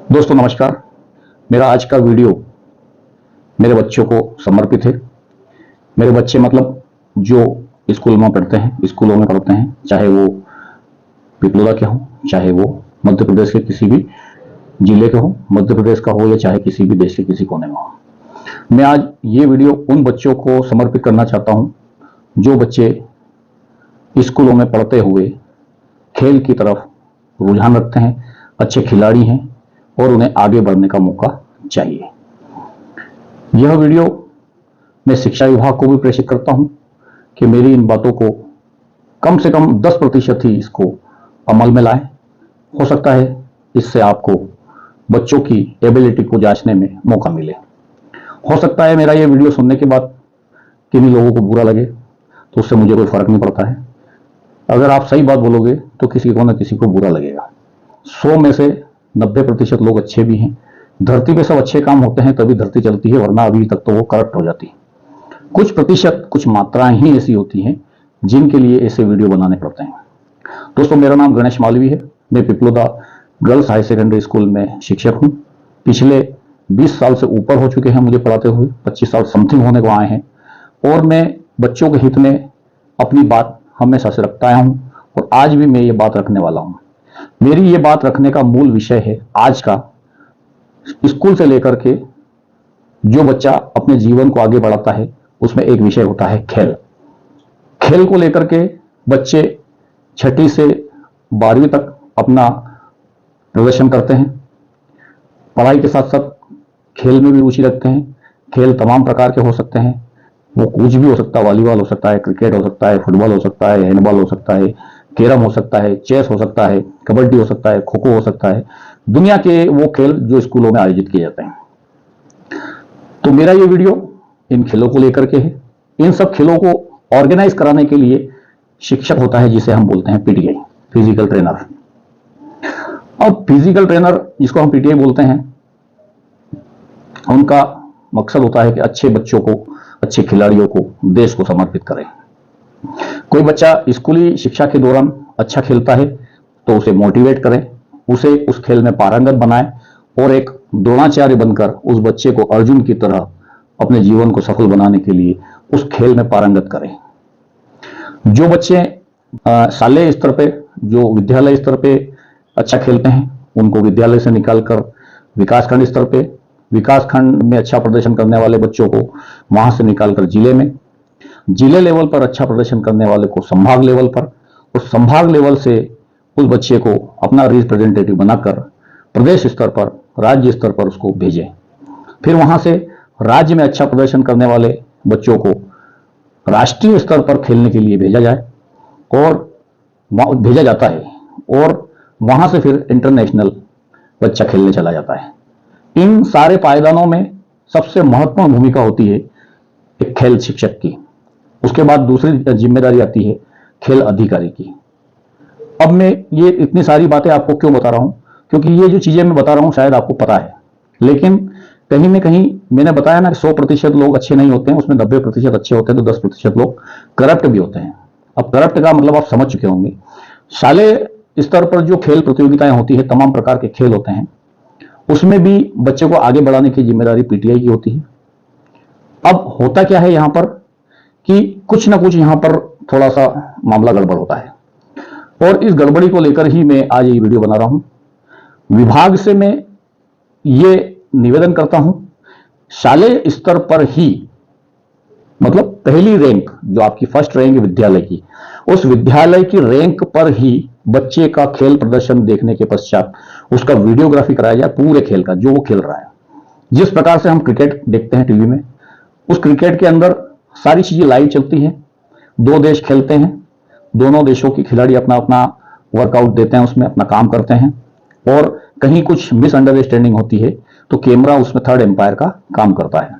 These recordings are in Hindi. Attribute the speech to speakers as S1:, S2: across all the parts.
S1: दोस्तों नमस्कार। मेरा आज का वीडियो मेरे बच्चों को समर्पित है। मेरे बच्चे मतलब जो स्कूल में पढ़ते हैं, स्कूलों में पढ़ते हैं, चाहे वो पिपलोदा के हों, चाहे वो मध्य प्रदेश के किसी भी जिले के हों, मध्य प्रदेश का हो या चाहे किसी भी देश के किसी कोने में हो। मैं आज ये वीडियो उन बच्चों को समर्पित करना चाहता हूं जो बच्चे स्कूलों में पढ़ते हुए खेल की तरफ रुझान रखते हैं, अच्छे खिलाड़ी हैं और उन्हें आगे बढ़ने का मौका चाहिए। यह वीडियो मैं शिक्षा विभाग को भी प्रेषित करता हूं कि मेरी इन बातों को कम से कम 10% ही इसको अमल में लाएं। हो सकता है इससे आपको बच्चों की एबिलिटी को जांचने में मौका मिले। हो सकता है मेरा यह वीडियो सुनने के बाद किन्हीं लोगों को बुरा लगे, तो उससे मुझे कोई फर्क नहीं पड़ता है। अगर आप सही बात बोलोगे तो किसी को ना किसी को बुरा लगेगा। 100 में से 90% लोग अच्छे भी हैं। धरती पे सब अच्छे काम होते हैं तभी धरती चलती है, वरना अभी तक तो वो करप्ट हो जाती है। कुछ प्रतिशत, कुछ मात्राएं ही ऐसी होती हैं जिनके लिए ऐसे वीडियो बनाने पड़ते हैं। दोस्तों मेरा नाम गणेश मालवी है। मैं Piploda girls high secondary school में शिक्षक हूँ। पिछले 20 साल से ऊपर हो चुके हैं मुझे पढ़ाते हुए, 25 साल समथिंग होने को आए हैं। और मैं बच्चों के हित में अपनी बात हमेशा से रखता आया हूँ और आज भी मैं ये बात रखने वाला हूँ। मेरी ये बात रखने का मूल विषय है आज का, स्कूल से लेकर के जो बच्चा अपने जीवन को आगे बढ़ाता है उसमें एक विषय होता है खेल। खेल को लेकर के बच्चे 6ठी से 12वीं तक अपना प्रदर्शन करते हैं। पढ़ाई के साथ साथ खेल में भी रुचि रखते हैं। खेल तमाम प्रकार के हो सकते हैं, वो कुछ भी हो सकता है। वॉलीबॉल हो सकता है, क्रिकेट हो सकता है, फुटबॉल हो सकता है, हैंडबॉल हो सकता है, कैरम हो सकता है, चेस हो सकता है, कबड्डी हो सकता है, खो खो हो सकता है। दुनिया के वो खेल जो स्कूलों में आयोजित किए जाते हैं। तो मेरा ये वीडियो इन खेलों को लेकर के है। इन सब खेलों को ऑर्गेनाइज कराने के लिए शिक्षक होता है जिसे हम बोलते हैं पीटीआई, फिजिकल ट्रेनर। अब फिजिकल ट्रेनर जिसको हम पीटीआई बोलते हैं, उनका मकसद होता है कि अच्छे बच्चों को, अच्छे खिलाड़ियों को देश को समर्पित करें। कोई बच्चा स्कूली शिक्षा के दौरान अच्छा खेलता है तो उसे मोटिवेट करें, उसे उस खेल में पारंगत बनाएं और एक द्रोणाचार्य बनकर उस बच्चे को अर्जुन की तरह अपने जीवन को सफल बनाने के लिए उस खेल में पारंगत करें। जो बच्चे शालेय स्तर पे, जो विद्यालय स्तर पे अच्छा खेलते हैं, उनको विद्यालय से निकालकर विकासखंड स्तर पे, विकासखंड में अच्छा प्रदर्शन करने वाले बच्चों को वहां से निकालकर जिले में, जिले लेवल पर अच्छा प्रदर्शन करने वाले को संभाग लेवल पर, उस संभाग लेवल से उस बच्चे को अपना रिप्रेजेंटेटिव बनाकर प्रदेश स्तर पर, राज्य स्तर पर उसको भेजें। फिर वहां से राज्य में अच्छा प्रदर्शन करने वाले बच्चों को राष्ट्रीय स्तर पर खेलने के लिए भेजा जाए और भेजा जाता है, और वहां से फिर इंटरनेशनल बच्चा खेलने चला जाता है। इन सारे पायदानों में सबसे महत्वपूर्ण भूमिका होती है एक खेल शिक्षक की। उसके बाद दूसरी जिम्मेदारी आती है खेल अधिकारी की। अब मैं ये इतनी सारी बातें आपको क्यों बता रहा हूं, क्योंकि ये जो चीजें मैं बता रहा हूं शायद आपको पता है, लेकिन कहीं ना कहीं मैंने बताया ना कि 100% लोग अच्छे नहीं होते हैं, उसमें 90% अच्छे होते हैं, तो 10% लोग करप्ट भी होते हैं। अब करप्ट का मतलब आप समझ चुके होंगे। शालेय स्तर पर जो खेल प्रतियोगिताएं होती है, तमाम प्रकार के खेल होते हैं, उसमें भी बच्चे को आगे बढ़ाने की जिम्मेदारी पीटीआई की होती है। अब होता क्या है यहां पर कि कुछ ना कुछ यहां पर थोड़ा सा मामला गड़बड़ होता है, और इस गड़बड़ी को लेकर ही मैं आज ये वीडियो बना रहा हूं। विभाग से मैं ये निवेदन करता हूं, शालेय स्तर पर ही, मतलब पहली रैंक जो आपकी फर्स्ट रैंक विद्यालय की, उस विद्यालय की रैंक पर ही बच्चे का खेल प्रदर्शन देखने के पश्चात उसका वीडियोग्राफी कराया जाए पूरे खेल का, जो वो खेल रहा है। जिस प्रकार से हम क्रिकेट देखते हैं टीवी में, उस क्रिकेट के अंदर सारी चीजें लाइव चलती हैं। 2 देश खेलते हैं, दोनों देशों के खिलाड़ी अपना अपना वर्कआउट देते हैं, उसमें अपना काम करते हैं, और कहीं कुछ मिसअंडरस्टैंडिंग होती है तो कैमरा उसमें थर्ड एम्पायर का काम करता है।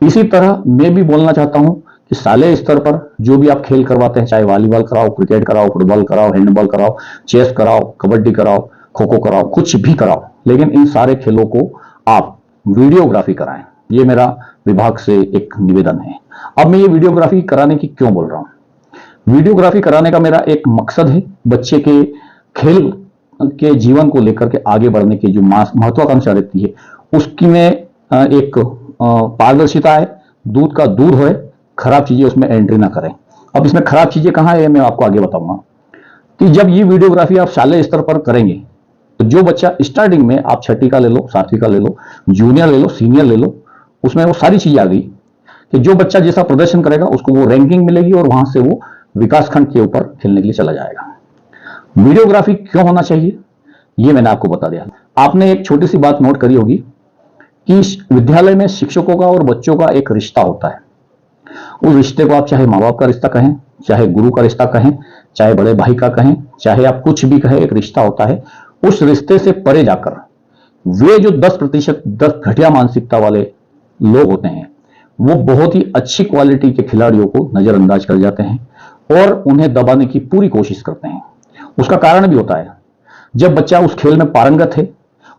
S1: इसी तरह मैं भी बोलना चाहता हूं कि शालेय स्तर पर जो भी आप खेल करवाते हैं, चाहे वॉलीबॉल कराओ, क्रिकेट कराओ, फुटबॉल कराओ, हैंडबॉल कराओ, चेस कराओ, कबड्डी कराओ, खो खो कराओ, कुछ भी कराओ, लेकिन इन सारे खेलों को आप वीडियोग्राफी कराएं। ये मेरा विभाग से एक निवेदन है। अब मैं ये वीडियोग्राफी कराने की क्यों बोल रहा हूं? वीडियोग्राफी कराने का मेरा एक मकसद है, बच्चे के खेल के जीवन को लेकर के आगे बढ़ने की जो महत्वाकांक्षा रहती है, उसकी में एक पारदर्शिता है, दूध का दूध है, खराब चीजें उसमें एंट्री ना करें। अब इसमें खराब चीजें कहाँ है मैं आपको आगे बताऊंगा कि जब ये वीडियोग्राफी आप शालेय स्तर पर करेंगे तो जो बच्चा स्टार्टिंग में, आप छठी का ले लो, सातवीं का ले लो, जूनियर ले लो, सीनियर ले लो, उसमें वो सारी चीजें आ गई कि जो बच्चा जैसा प्रदर्शन करेगा उसको वो रैंकिंग मिलेगी और वहां से वो विकासखंड के ऊपर खेलने के लिए चला जाएगा। वीडियोग्राफी क्यों होना चाहिए ये मैंने आपको बता दिया। आपने एक छोटी सी बात नोट करी होगी कि विद्यालय में शिक्षकों का और बच्चों का एक रिश्ता होता है। उस रिश्ते को आप चाहे माँ बाप का रिश्ता कहें, चाहे गुरु का रिश्ता कहें, चाहे बड़े भाई का कहें, चाहे आप कुछ भी कहें, एक रिश्ता होता है। उस रिश्ते से परे जाकर वे जो 10% 10 घटिया मानसिकता वाले लोग होते हैं वो बहुत ही अच्छी क्वालिटी के खिलाड़ियों को नजरअंदाज कर जाते हैं और उन्हें दबाने की पूरी कोशिश करते हैं। उसका कारण भी होता है, जब बच्चा उस खेल में पारंगत है,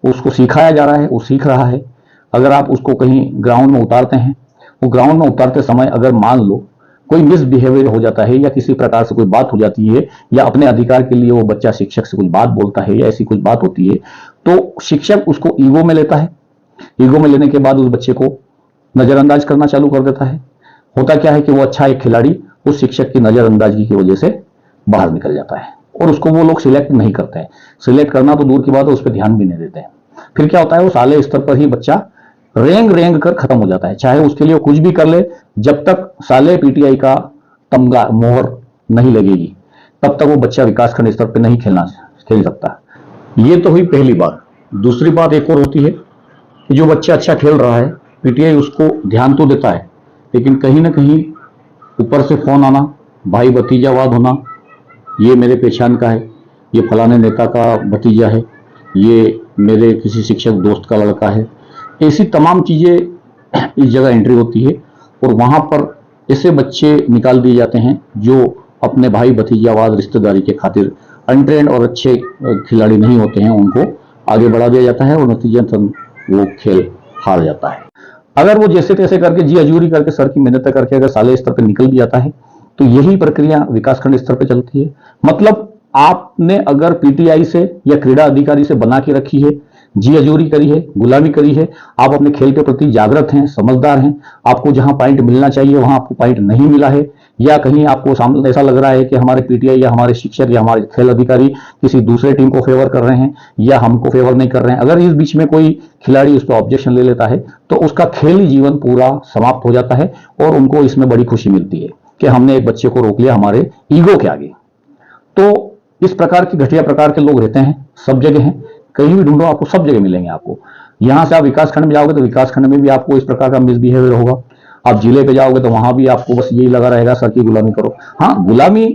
S1: उसको सिखाया जा रहा है, वो सीख रहा है, अगर आप उसको कहीं ग्राउंड में उतारते हैं, वो ग्राउंड में उतारते समय अगर मान लो कोई मिसबिहेवियर हो जाता है या किसी प्रकार से कोई बात हो जाती है या अपने अधिकार के लिए वो बच्चा शिक्षक से कुछ बात बोलता है या ऐसी कुछ बात होती है, तो शिक्षक उसको ईगो में लेता है। ईगो में लेने के बाद उस बच्चे को नजरअंदाज करना चालू कर देता है। होता क्या है कि वो अच्छा एक खिलाड़ी उस शिक्षक की नजरअंदाजी की वजह से बाहर निकल जाता है और उसको वो लोग सिलेक्ट नहीं करते हैं। सिलेक्ट करना तो दूर की बात है, उस पर ध्यान भी नहीं देते हैं। फिर क्या होता है, वो शालेय स्तर पर ही बच्चा रेंग रेंग कर खत्म हो जाता है, चाहे उसके लिए कुछ भी कर ले, जब तक शालेय पीटीआई का तमगा मोहर नहीं लगेगी तब तक वो बच्चा विकासखंड स्तर पर नहीं खेल सकता। ये तो हुई पहली बात। दूसरी बात एक और होती है कि जो बच्चा अच्छा खेल रहा है, पीटीआई उसको ध्यान तो देता है, लेकिन कहीं ना कहीं ऊपर से फोन आना, भाई भतीजावाद होना, ये मेरे पहचान का है, ये फलाने नेता का भतीजा है, ये मेरे किसी शिक्षक दोस्त का लड़का है, ऐसी तमाम चीजें इस जगह एंट्री होती है और वहां पर ऐसे बच्चे निकाल दिए जाते हैं जो अपने भाई भतीजावाद रिश्तेदारी के खातिर अनट्रेंड और अच्छे खिलाड़ी नहीं होते हैं, उनको आगे बढ़ा दिया जाता है और नतीजतन वो खेल हार जाता है। अगर वो जैसे तैसे करके जी हजूरी करके सर की मेहनत करके अगर शालेय स्तर पर निकल भी जाता है तो यही प्रक्रिया विकासखंड स्तर पर चलती है। मतलब आपने अगर पीटीआई से या क्रीड़ा अधिकारी से बना के रखी है, जी हजूरी करी है, गुलामी करी है, आप अपने खेल के प्रति जागृत हैं, समझदार हैं, आपको जहां पॉइंट मिलना चाहिए वहां आपको पॉइंट नहीं मिला है, या कहीं आपको सामने ऐसा लग रहा है कि हमारे पीटीआई या हमारे शिक्षक या हमारे खेल अधिकारी किसी दूसरे टीम को फेवर कर रहे हैं या हमको फेवर नहीं कर रहे हैं, अगर इस बीच में कोई खिलाड़ी उस पर ऑब्जेक्शन ले लेता है तो उसका खेली जीवन पूरा समाप्त हो जाता है और उनको इसमें बड़ी खुशी मिलती है कि हमने एक बच्चे को रोक लिया हमारे ईगो के आगे। तो इस प्रकार की घटिया प्रकार के लोग रहते हैं, सब जगह हैं, कहीं भी ढूंढो आपको सब जगह मिलेंगे। आपको यहां से आप विकासखंड में जाओगे तो विकासखंड में भी आपको इस प्रकार का मिसबिहेवियर होगा। आप जिले पे जाओगे तो वहां भी आपको बस यही लगा रहेगा सर की गुलामी करो। हाँ, गुलामी,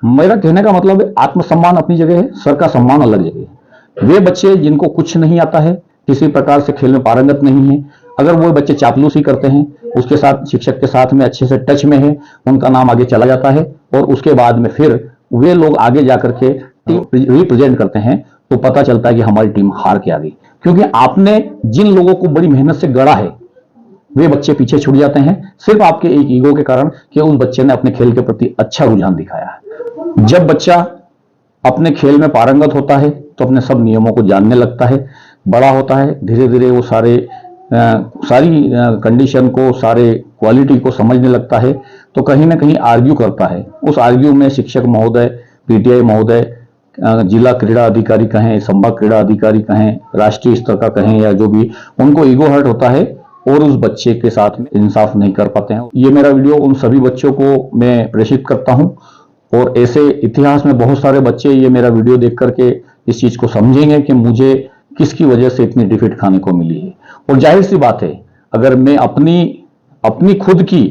S1: मेरा कहने का मतलब है आत्मसम्मान अपनी जगह है, सर का सम्मान अलग जगह है। वे बच्चे जिनको कुछ नहीं आता है, किसी प्रकार से खेल में पारंगत नहीं है, अगर वो बच्चे चापलूसी करते हैं, उसके साथ शिक्षक के साथ में अच्छे से टच में है, उनका नाम आगे चला जाता है और उसके बाद में फिर वे लोग आगे जाकर के टीम रिप्रेजेंट करते हैं तो पता चलता है कि हमारी टीम हार के आ गई, क्योंकि आपने जिन लोगों को बड़ी मेहनत से गढ़ा है वे बच्चे पीछे छूट जाते हैं सिर्फ आपके एक ईगो के कारण कि उस बच्चे ने अपने खेल के प्रति अच्छा रुझान दिखाया है। जब बच्चा अपने खेल में पारंगत होता है तो अपने सब नियमों को जानने लगता है, बड़ा होता है, धीरे धीरे वो सारी कंडीशन को, सारे क्वालिटी को समझने लगता है, तो कहीं ना कहीं आर्ग्यू करता है। उस आर्ग्यू में शिक्षक महोदय, पीटीआई महोदय, जिला क्रीड़ा अधिकारी कहें, संभाग क्रीड़ा अधिकारी कहें, राष्ट्रीय स्तर का कहें या जो भी, उनको ईगो हर्ट होता है और उस बच्चे के साथ में इंसाफ नहीं कर पाते हैं। ये मेरा वीडियो उन सभी बच्चों को मैं प्रेषित करता हूं और ऐसे इतिहास में बहुत सारे बच्चे ये मेरा वीडियो देख करके इस चीज को समझेंगे कि मुझे किसकी वजह से इतनी डिफीट खाने को मिली है। और जाहिर सी बात है, अगर मैं अपनी खुद की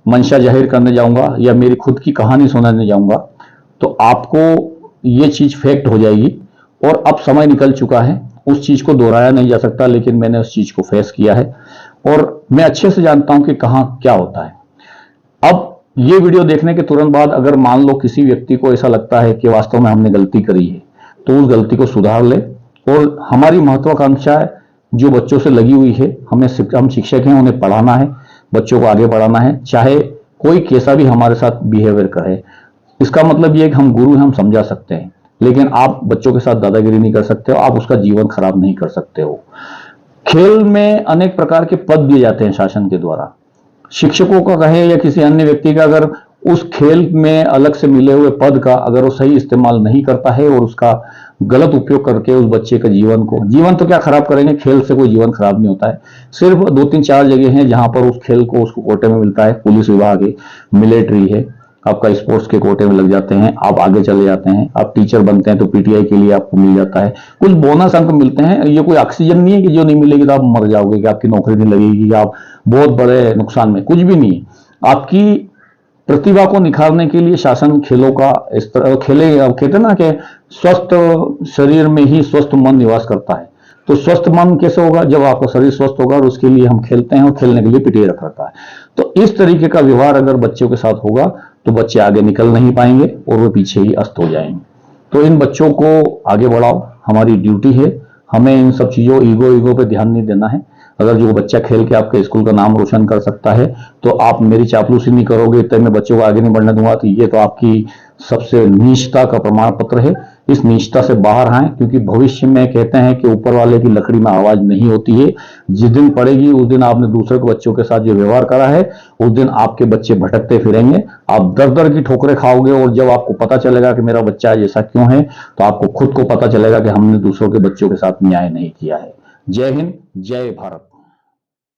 S1: मंशा जाहिर करने जाऊंगा या मेरी खुद की कहानी सुनाने जाऊंगा तो आपको ये चीज फैक्ट हो जाएगी और अब समय निकल चुका है, उस चीज को दोहराया नहीं जा सकता, लेकिन मैंने उस चीज को फेस किया है और मैं अच्छे से जानता हूं कि कहां क्या होता है। अब ये वीडियो देखने के तुरंत बाद अगर मान लो किसी व्यक्ति को ऐसा लगता है कि वास्तव में हमने गलती करी है तो उस गलती को सुधार ले। और हमारी महत्वाकांक्षा जो बच्चों से लगी हुई है, हम शिक्षक हैं, उन्हें पढ़ाना है, बच्चों को आगे बढ़ाना है, चाहे कोई कैसा भी हमारे साथ बिहेवियर करे। इसका मतलब ये है कि हम गुरु हैं, हम समझा सकते हैं, लेकिन आप बच्चों के साथ दादागिरी नहीं कर सकते हो, आप उसका जीवन खराब नहीं कर सकते हो। खेल में अनेक प्रकार के पद दिए जाते हैं शासन के द्वारा। शिक्षकों का कहे या किसी अन्य व्यक्ति का, अगर उस खेल में अलग से मिले हुए पद का अगर वो सही इस्तेमाल नहीं करता है और उसका गलत उपयोग करके उस बच्चे का जीवन तो क्या खराब करेंगे, खेल से कोई जीवन खराब नहीं होता है। सिर्फ 2-3-4 जगह हैं जहां पर उस खेल को उसको कोटे में मिलता है। पुलिस विभाग है, मिलिट्री है, आपका स्पोर्ट्स के कोटे में लग जाते हैं, आप आगे चले जाते हैं, आप टीचर बनते हैं तो पीटीआई के लिए आपको मिल जाता है, कुछ बोनस अंक मिलते हैं। ये कोई ऑक्सीजन नहीं है कि जो नहीं मिलेगी तो आप मर जाओगे, कि आपकी नौकरी नहीं लगेगी, कि आप बहुत बड़े नुकसान में, कुछ भी नहीं है। आपकी प्रतिभा को निखारने के लिए शासन खेलों का इस तरह कहते ना कि स्वस्थ शरीर में ही स्वस्थ मन निवास करता है। तो स्वस्थ मन कैसे होगा, जब आपका शरीर स्वस्थ होगा, और उसके लिए हम खेलते हैं और खेलने के लिए पीटीआई रखा है। तो इस तरीके का व्यवहार अगर बच्चों के साथ होगा तो बच्चे आगे निकल नहीं पाएंगे और वो पीछे ही अस्त हो जाएंगे। तो इन बच्चों को आगे बढ़ाओ, हमारी ड्यूटी है। हमें इन सब चीजों ईगो पे ध्यान नहीं देना है। अगर जो बच्चा खेल के आपके स्कूल का नाम रोशन कर सकता है तो आप मेरी चापलूसी नहीं करोगे तो मैं बच्चों को आगे नहीं बढ़ने दूंगा, तो ये तो आपकी सबसे नीचता का प्रमाण पत्र है। इस नीचता से बाहर आए, क्योंकि भविष्य में कहते हैं कि ऊपर वाले की लकड़ी में आवाज नहीं होती है। जिस दिन पड़ेगी उस दिन आपने दूसरे के बच्चों के साथ जो व्यवहार करा है उस दिन आपके बच्चे भटकते फिरेंगे, आप दर दर की ठोकरें खाओगे। और जब आपको पता चलेगा कि मेरा बच्चा आज ऐसा क्यों है, तो आपको खुद को पता चलेगा कि हमने दूसरों के बच्चों के साथ न्याय नहीं किया है। जय हिंद, जय भारत।